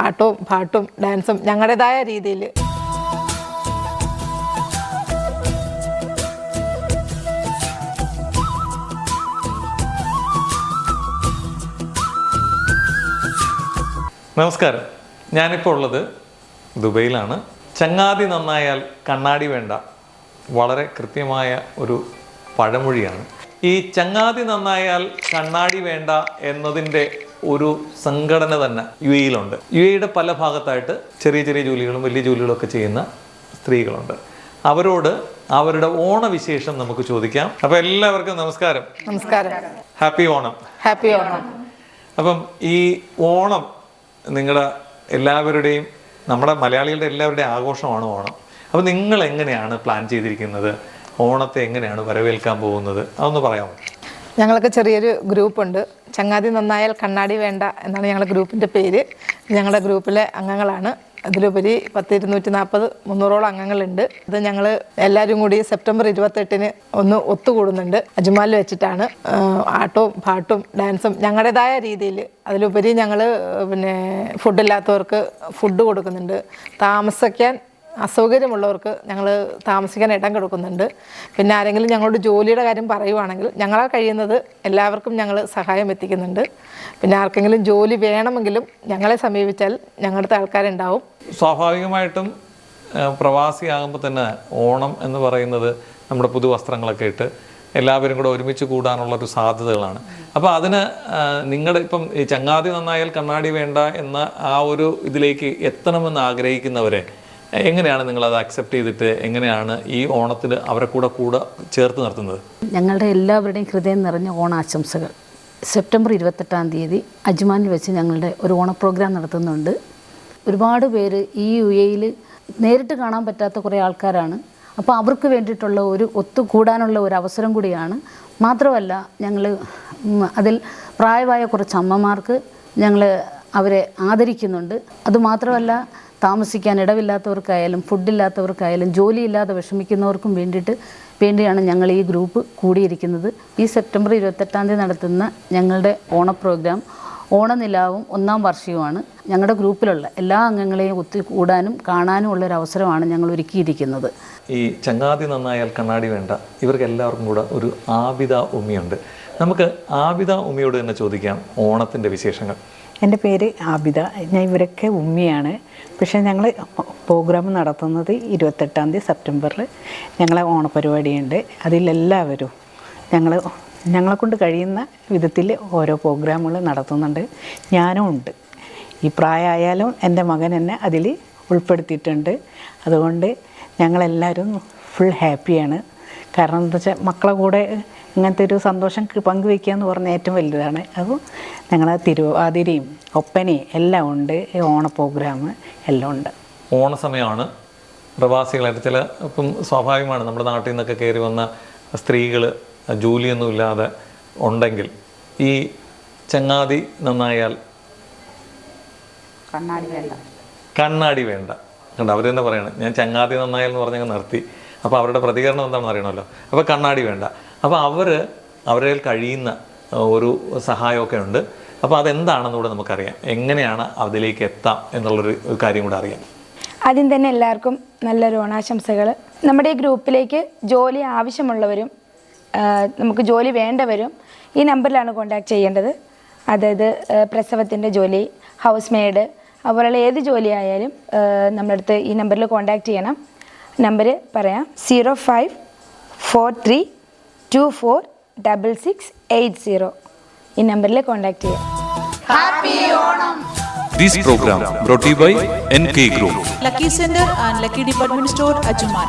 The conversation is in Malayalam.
ആട്ടവും പാട്ടും ഡാൻസും ഞങ്ങളുടേതായ രീതിയിൽ. നമസ്കാരം, ഞാനിപ്പോൾ ഉള്ളത് ദുബൈയിലാണ്. ചങ്ങാതി നന്നായാൽ കണ്ണാടി വേണ്ട വളരെ കൃത്യമായ ഒരു പഴമൊഴിയാണ്. ഈ ചങ്ങാതി നന്നായാൽ കണ്ണാടി വേണ്ട എന്നതിൻ്റെ ഒരു സംഘടന തന്നെ UAE-യിലുണ്ട്. UAE-യുടെ പല ഭാഗത്തായിട്ട് ചെറിയ ചെറിയ ജോലികളും വലിയ ജോലികളും ഒക്കെ ചെയ്യുന്ന സ്ത്രീകളുണ്ട്. അവരോട് അവരുടെ ഓണവിശേഷം നമുക്ക് ചോദിക്കാം. അപ്പോൾ എല്ലാവർക്കും നമസ്കാരം. നമസ്കാരം. ഹാപ്പി ഓണം. ഹാപ്പി ഓണം. അപ്പം ഈ ഓണം നിങ്ങളുടെ എല്ലാവരുടെയും, നമ്മുടെ മലയാളികളുടെ എല്ലാവരുടെയും ആഘോഷമാണ് ഓണം. അപ്പോൾ നിങ്ങൾ എങ്ങനെയാണ് പ്ലാൻ ചെയ്തിരിക്കുന്നത്? ഓണത്തെ എങ്ങനെയാണ് വരവേൽക്കാൻ പോകുന്നത്? അതൊന്ന് പറയാമോ? ഞങ്ങൾക്ക് ചെറിയൊരു ഗ്രൂപ്പുണ്ട്. ചങ്ങാതി നന്നായാൽ കണ്ണാടി വേണ്ട എന്നാണ് ഞങ്ങളുടെ ഗ്രൂപ്പിൻ്റെ പേര്. ഞങ്ങളുടെ ഗ്രൂപ്പിലെ അംഗങ്ങളാണ്. അതിലുപരി 240-300 അംഗങ്ങളുണ്ട്. ഇത് ഞങ്ങൾ എല്ലാവരും കൂടി സെപ്റ്റംബർ 28 ഒന്ന് ഒത്തുകൂടുന്നുണ്ട്. അജ്മാലിൽ വെച്ചിട്ടാണ്. ആട്ടവും പാട്ടും ഡാൻസും ഞങ്ങളുടേതായ രീതിയിൽ. അതിലുപരി ഞങ്ങൾ ഫുഡില്ലാത്തവർക്ക് ഫുഡ് കൊടുക്കുന്നുണ്ട്. താമസിക്കാൻ അസൗകര്യമുള്ളവർക്ക് ഞങ്ങൾ താമസിക്കാൻ ഇടം കൊടുക്കുന്നുണ്ട്. പിന്നെ ആരെങ്കിലും ഞങ്ങളോട് ജോലിയുടെ കാര്യം പറയുവാണെങ്കിൽ ഞങ്ങളാൽ കഴിയുന്നത് എല്ലാവർക്കും ഞങ്ങൾ സഹായം എത്തിക്കുന്നുണ്ട്. പിന്നെ ആർക്കെങ്കിലും ജോലി വേണമെങ്കിലും ഞങ്ങളെ സമീപിച്ചാൽ ഞങ്ങളുടെ ആൾക്കാരുണ്ടാവും. സ്വാഭാവികമായിട്ടും പ്രവാസിയാകുമ്പോൾ തന്നെ ഓണം എന്ന് പറയുന്നത് നമ്മുടെ പുതുവസ്ത്രങ്ങളൊക്കെ ഇട്ട് എല്ലാവരും കൂടെ ഒരുമിച്ച് കൂടാനുള്ളൊരു സാധ്യതകളാണ്. അപ്പോൾ അതിന് നിങ്ങളുടെ ഇപ്പം ഈ ചങ്ങാതി നന്നായാൽ കണ്ണാടി വേണ്ട എന്ന ആ ഒരു ഇതിലേക്ക് എത്തണമെന്ന് ആഗ്രഹിക്കുന്നവരെ എങ്ങനെയാണ് നിങ്ങളത് അക്സെപ്റ്റ് ചെയ്തിട്ട് എങ്ങനെയാണ് ഈ ഓണത്തിൽ അവരെ കൂടെ ചേർത്ത് നിർത്തുന്നത്? ഞങ്ങളുടെ എല്ലാവരുടെയും ഹൃദയം നിറഞ്ഞ ഓണാശംസകൾ. സെപ്റ്റംബർ 28 അജ്മാനിൽ വെച്ച് ഞങ്ങളുടെ ഒരു ഓണ പ്രോഗ്രാം നടത്തുന്നുണ്ട്. ഒരുപാട് പേര് ഈ UAE-യിൽ നേരിട്ട് കാണാൻ പറ്റാത്ത കുറേ ആൾക്കാരാണ്. അപ്പോൾ അവർക്ക് വേണ്ടിയിട്ടുള്ള ഒരു ഒത്തുകൂടാനുള്ള ഒരു അവസരം കൂടിയാണ്. മാത്രമല്ല ഞങ്ങൾ അതിൽ പ്രായമായ കുറച്ച് അമ്മമാർക്ക് ഞങ്ങൾ അവരെ ആദരിക്കുന്നുണ്ട്. അതുമാത്രമല്ല താമസിക്കാൻ ഇടവില്ലാത്തവർക്കായാലും ഫുഡില്ലാത്തവർക്കായാലും ജോലിയില്ലാതെ വിഷമിക്കുന്നവർക്കും വേണ്ടിയാണ് ഞങ്ങൾ ഈ ഗ്രൂപ്പ് കൂടിയിരിക്കുന്നത്. ഈ സെപ്റ്റംബർ 28 നടത്തുന്ന ഞങ്ങളുടെ ഓണ പ്രോഗ്രാം ഓണനിലാവും 1ാം വാർഷികമാണ്. ഞങ്ങളുടെ ഗ്രൂപ്പിലുള്ള എല്ലാ അംഗങ്ങളെയും ഒത്തുകൂടാനും കാണാനും ഉള്ളൊരു അവസരമാണ് ഞങ്ങൾ ഒരുക്കിയിരിക്കുന്നത്. ഈ ചങ്ങാതി നന്നായാൽ കണ്ണാടി വേണ്ട ഇവർക്ക് എല്ലാവർക്കും കൂടെ ഒരു ആബിദ ഉമ്മിയുണ്ട്. നമുക്ക് ആബിദ ഉമ്മിയോട് തന്നെ ചോദിക്കാം ഓണത്തിൻ്റെ വിശേഷങ്ങൾ. എൻ്റെ പേര് ആബിദ. ഞാൻ ഇവരൊക്കെ ഉമ്മിയാണ്. പക്ഷേ ഞങ്ങൾ പ്രോഗ്രാം നടത്തുന്നത് 28 സെപ്റ്റംബറിൽ ഞങ്ങളെ ഓണപരിപാടിയുണ്ട്. അതിലെല്ലാവരും ഞങ്ങളെ കൊണ്ട് കഴിയുന്ന വിധത്തിൽ ഓരോ പ്രോഗ്രാമുകൾ നടത്തുന്നുണ്ട്. ഞാനും ഉണ്ട്. ഈ പ്രായമായാലും എൻ്റെ മകൻ എന്നെ അതിൽ ഉൾപ്പെടുത്തിയിട്ടുണ്ട്. അതുകൊണ്ട് ഞങ്ങളെല്ലാവരും ഫുൾ ഹാപ്പിയാണ്. കാരണം എന്താ വെച്ചാൽ മക്കളെ കൂടെ ഇങ്ങനത്തെ ഒരു സന്തോഷം പങ്കുവയ്ക്കുക എന്ന് പറഞ്ഞാൽ ഏറ്റവും വലുതാണ്. അപ്പോൾ ഞങ്ങൾ തിരുവാതിരയും ഒപ്പനയും എല്ലാം ഉണ്ട്. ഓണ പ്രോഗ്രാം എല്ലാം ഉണ്ട്. ഓണസമയമാണ്. പ്രവാസികളായിട്ട് ചില ഇപ്പം സ്വാഭാവികമാണ് നമ്മുടെ നാട്ടിൽ നിന്നൊക്കെ കയറി വന്ന സ്ത്രീകൾ ജോലിയൊന്നും ഇല്ലാതെ ഉണ്ടെങ്കിൽ ഈ ചങ്ങാതി നന്നായാൽ കണ്ണാടി വേണ്ട കണ്ട അവർ തന്നെ പറയണം. ഞാൻ ചങ്ങാതി നന്നായാൽ എന്ന് പറഞ്ഞങ്ങ് നിർത്തി. അപ്പോൾ അവരുടെ പ്രതികരണം എന്താണെന്ന് അറിയണമല്ലോ. അപ്പോൾ കണ്ണാടി വേണ്ട. അപ്പോൾ അവരെ കഴിയുന്ന ഒരു സഹായമൊക്കെ ഉണ്ട്. അപ്പോൾ അതെന്താണെന്ന് കൂടെ നമുക്കറിയാം. എങ്ങനെയാണ് അതിലേക്ക് എത്താം എന്നുള്ളൊരു കാര്യം കൂടെ അറിയാം. ആദ്യം തന്നെ എല്ലാവർക്കും നല്ലൊരു ഓണാശംസകൾ. നമ്മുടെ ഈ ഗ്രൂപ്പിലേക്ക് ജോലി ആവശ്യമുള്ളവരും നമുക്ക് ജോലി വേണ്ടവരും ഈ നമ്പറിലാണ് കോൺടാക്ട് ചെയ്യേണ്ടത്. അതായത് പ്രസവത്തിൻ്റെ ജോലി, ഹൗസ് മെയ്ഡ്, അതുപോലെയുള്ള ഏത് ജോലി ആയാലും നമ്മുടെ അടുത്ത് ഈ നമ്പറിൽ കോൺടാക്ട് ചെയ്യണം. നമ്പർ പറയാം: 0543246680. ഈ നമ്പറിൽ കോൺടാക്ട് ചെയ്യാം. Happy Onam. This program brought to you by NK Group, Lucky Center and Lucky Department Store, Ajman.